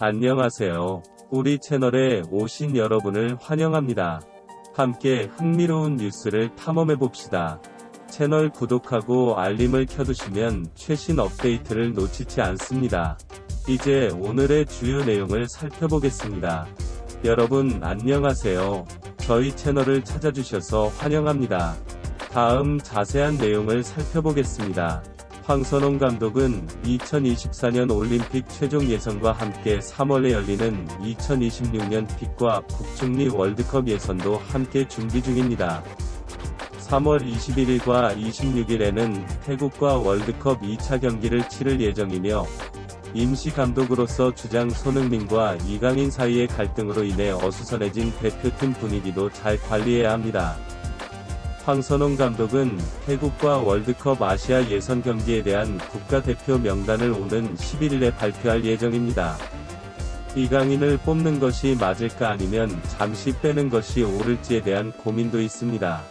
안녕하세요. 우리 채널에 오신 여러분을 환영합니다. 함께 흥미로운 뉴스를 탐험해봅시다. 채널 구독하고 알림을 켜두시면 최신 업데이트를 놓치지 않습니다. 이제 오늘의 주요 내용을 살펴보겠습니다. 여러분 안녕하세요. 저희 채널을 찾아주셔서 환영합니다. 다음 자세한 내용을 살펴보겠습니다. 황선홍 감독은 2024년 올림픽 최종 예선과 함께 3월에 열리는 2026년 픽과 북중미 월드컵 예선도 함께 준비 중입니다. 3월 21일과 26일에는 태국과 월드컵 2차 경기를 치를 예정이며 임시 감독으로서 주장 손흥민과 이강인 사이의 갈등으로 인해 어수선해진 대표팀 분위기도 잘 관리해야 합니다. 황선홍 감독은 태국과 월드컵 아시아 예선 경기에 대한 국가대표 명단을 오는 11일에 발표할 예정입니다. 이강인을 뽑는 것이 맞을까 아니면 잠시 빼는 것이 옳을지에 대한 고민도 있습니다.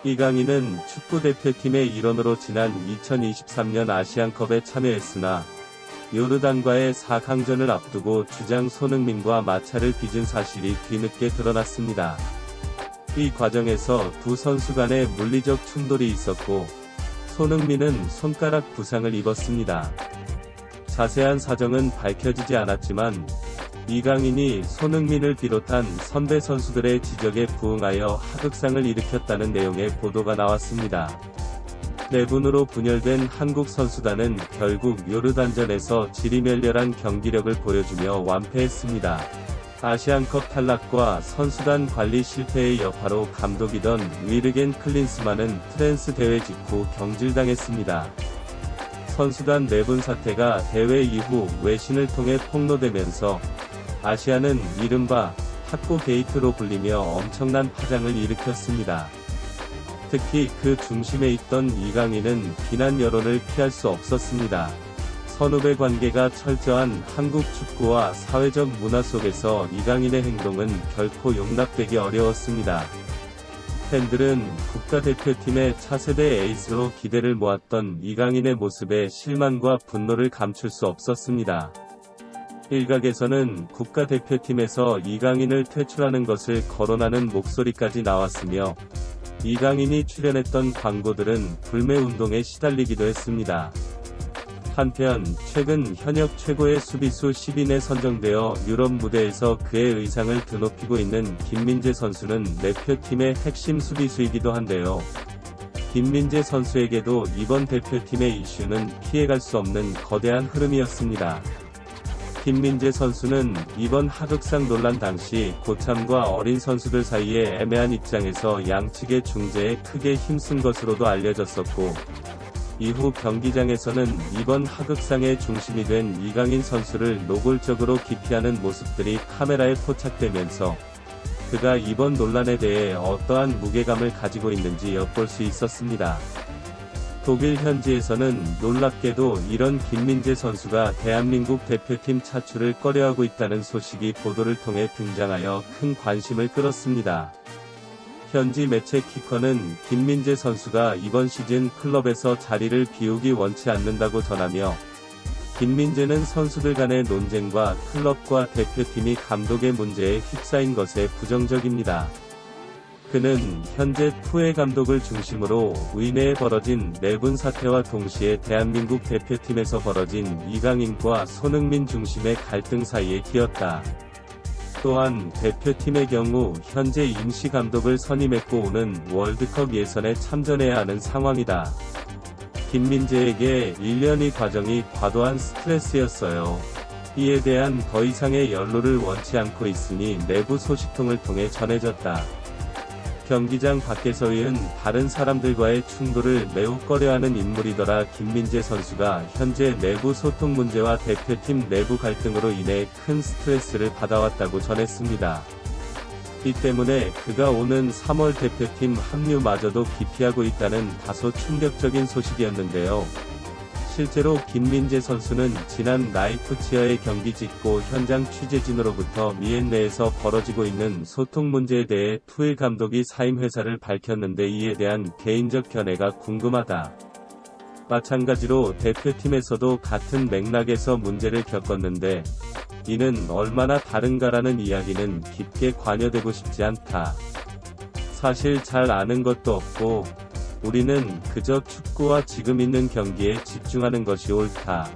이강인은 축구대표팀의 일원으로 지난 2023년 아시안컵에 참여했으나 요르단과의 4강전을 앞두고 주장 손흥민과 마찰을 빚은 사실이 뒤늦게 드러났습니다. 이 과정에서 두 선수 간의 물리적 충돌이 있었고 손흥민은 손가락 부상을 입었습니다. 자세한 사정은 밝혀지지 않았지만 이강인이 손흥민을 비롯한 선배 선수들의 지적에 부응하여 하극상을 일으켰다는 내용의 보도가 나왔습니다. 내분으로 분열된 한국 선수단은 결국 요르단전에서 지리멸렬한 경기력을 보여주며 완패했습니다. 아시안컵 탈락과 선수단 관리 실패의 여파로 감독이던 위르겐 클린스만은 트랜스 대회 직후 경질당했습니다. 선수단 내분 사태가 대회 이후 외신을 통해 폭로되면서 아시아는 이른바 탁구 게이트로 불리며 엄청난 파장을 일으켰습니다. 특히 그 중심에 있던 이강인은 비난 여론을 피할 수 없었습니다. 선후배 관계가 철저한 한국 축구와 사회적 문화 속에서 이강인의 행동은 결코 용납되기 어려웠습니다. 팬들은 국가대표팀의 차세대 에이스로 기대를 모았던 이강인의 모습에 실망과 분노를 감출 수 없었습니다. 일각에서는 국가대표팀에서 이강인을 퇴출하는 것을 거론하는 목소리까지 나왔으며 이강인이 출연했던 광고들은 불매운동에 시달리기도 했습니다. 한편 최근 현역 최고의 수비수 10인에 선정되어 유럽 무대에서 그의 의상을 드높이고 있는 김민재 선수는 대표팀의 핵심 수비수이기도 한데요. 김민재 선수에게도 이번 대표팀의 이슈는 피해갈 수 없는 거대한 흐름이었습니다. 김민재 선수는 이번 하극상 논란 당시 고참과 어린 선수들 사이에 애매한 입장에서 양측의 중재에 크게 힘쓴 것으로도 알려졌었고 이후 경기장에서는 이번 하극상의 중심이 된 이강인 선수를 노골적으로 기피하는 모습들이 카메라에 포착되면서 그가 이번 논란에 대해 어떠한 무게감을 가지고 있는지 엿볼 수 있었습니다. 독일 현지에서는 놀랍게도 이런 김민재 선수가 대한민국 대표팀 차출을 꺼려하고 있다는 소식이 보도를 통해 등장하여 큰 관심을 끌었습니다. 현지 매체 키커는 김민재 선수가 이번 시즌 클럽에서 자리를 비우기 원치 않는다고 전하며 김민재는 선수들 간의 논쟁과 클럽과 대표팀이 감독의 문제에 휩싸인 것에 부정적입니다. 그는 현재 푸에 감독을 중심으로 의내에 벌어진 내분 사태와 동시에 대한민국 대표팀에서 벌어진 이강인과 손흥민 중심의 갈등 사이에 끼었다. 또한 대표팀의 경우 현재 임시 감독을 선임했고 오는 월드컵 예선에 참전해야 하는 상황이다. 김민재에게 1년의 과정이 과도한 스트레스였어요. 이에 대한 더 이상의 연루를 원치 않고 있으니 내부 소식통을 통해 전해졌다. 경기장 밖에서의 다른 사람들과의 충돌을 매우 꺼려하는 인물이더라. 김민재 선수가 현재 내부 소통 문제와 대표팀 내부 갈등으로 인해 큰 스트레스를 받아왔다고 전했습니다. 이 때문에 그가 오는 3월 대표팀 합류마저도 기피하고 있다는 다소 충격적인 소식이었는데요. 실제로 김민재 선수는 지난 나이프치어의 경기 직후 현장 취재진으로부터 미엔내에서 벌어지고 있는 소통 문제에 대해 투일 감독이 사임 회사를 밝혔는데 이에 대한 개인적 견해가 궁금하다. 마찬가지로 대표팀에서도 같은 맥락에서 문제를 겪었는데 이는 얼마나 다른가라는 이야기는 깊게 관여되고 싶지 않다. 사실 잘 아는 것도 없고 우리는 그저 축구와 지금 있는 경기에 집중하는 것이 옳다.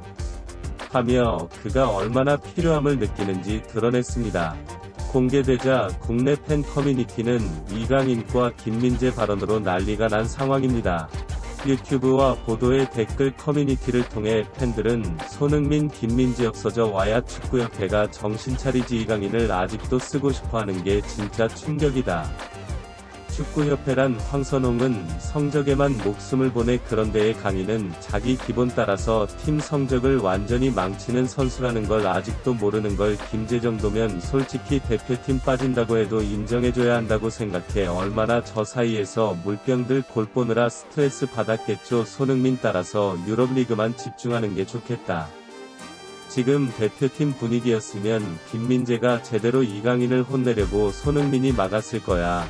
하며 그가 얼마나 필요함을 느끼는지 드러냈습니다. 공개되자 국내 팬 커뮤니티는 이강인과 김민재 발언으로 난리가 난 상황입니다. 유튜브와 보도의 댓글 커뮤니티를 통해 팬들은 손흥민, 김민재 없어져 와야 축구협회가 정신 차리지 이강인을 아직도 쓰고 싶어하는 게 진짜 충격이다. 축구협회란 황선홍은 성적에만 목숨을 보내 그런데 강인은 자기 기본 따라서 팀 성적을 완전히 망치는 선수라는 걸 아직도 모르는 걸 김재 정도면 솔직히 대표팀 빠진다고 해도 인정해줘야 한다고 생각해. 얼마나 저 사이에서 물병들 골 보느라 스트레스 받았겠죠. 손흥민 따라서 유럽리그만 집중하는 게 좋겠다. 지금 대표팀 분위기였으면 김민재가 제대로 이강인을 혼내려고 손흥민이 막았을 거야.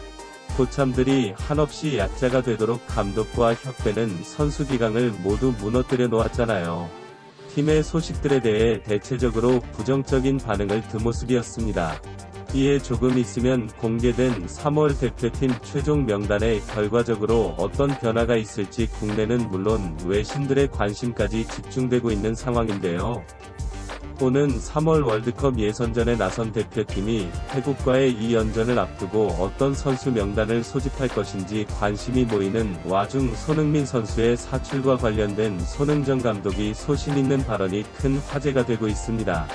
고참들이 한없이 약자가 되도록 감독과 협회는 선수 기강을 모두 무너뜨려 놓았잖아요. 팀의 소식들에 대해 대체적으로 부정적인 반응을 든 모습이었습니다. 이에 조금 있으면 공개된 3월 대표팀 최종 명단에 결과적으로 어떤 변화가 있을지 국내는 물론 외신들의 관심까지 집중되고 있는 상황인데요. 오는 3월 월드컵 예선전에 나선 대표팀이 태국과의 2연전을 앞두고 어떤 선수 명단을 소집할 것인지 관심이 모이는 와중 손흥민 선수의 사출과 관련된 손흥정 감독이 소신 있는 발언이 큰 화제가 되고 있습니다.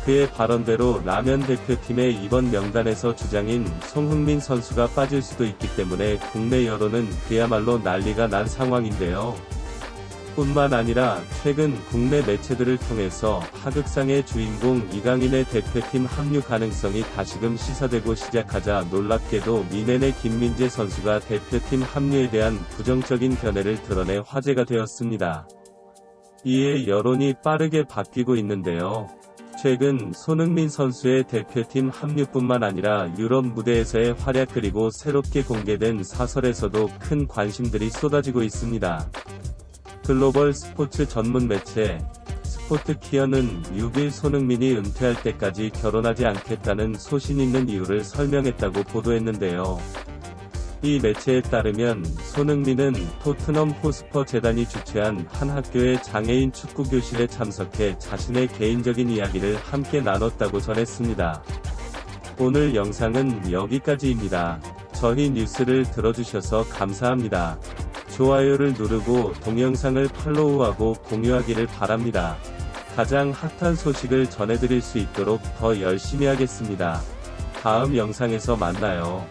그의 발언대로 라면 대표팀의 이번 명단에서 주장인 손흥민 선수가 빠질 수도 있기 때문에 국내 여론은 그야말로 난리가 난 상황인데요. 뿐만 아니라 최근 국내 매체들을 통해서 하극상의 주인공 이강인의 대표팀 합류 가능성이 다시금 시사되고 시작하자 놀랍게도 미넨의 김민재 선수가 대표팀 합류에 대한 부정적인 견해를 드러내 화제가 되었습니다. 이에 여론이 빠르게 바뀌고 있는데요. 최근 손흥민 선수의 대표팀 합류뿐만 아니라 유럽 무대에서의 활약 그리고 새롭게 공개된 사설에서도 큰 관심들이 쏟아지고 있습니다. 글로벌 스포츠 전문 매체 스포트키어는 6일 손흥민이 은퇴할 때까지 결혼하지 않겠다는 소신 있는 이유를 설명했다고 보도했는데요. 이 매체에 따르면 손흥민은 토트넘 호스퍼 재단이 주최한 한 학교의 장애인 축구 교실에 참석해 자신의 개인적인 이야기를 함께 나눴다고 전했습니다. 오늘 영상은 여기까지입니다. 저희 뉴스를 들어주셔서 감사합니다. 좋아요를 누르고 동영상을 팔로우하고 공유하기를 바랍니다. 가장 핫한 소식을 전해드릴 수 있도록 더 열심히 하겠습니다. 다음 영상에서 만나요.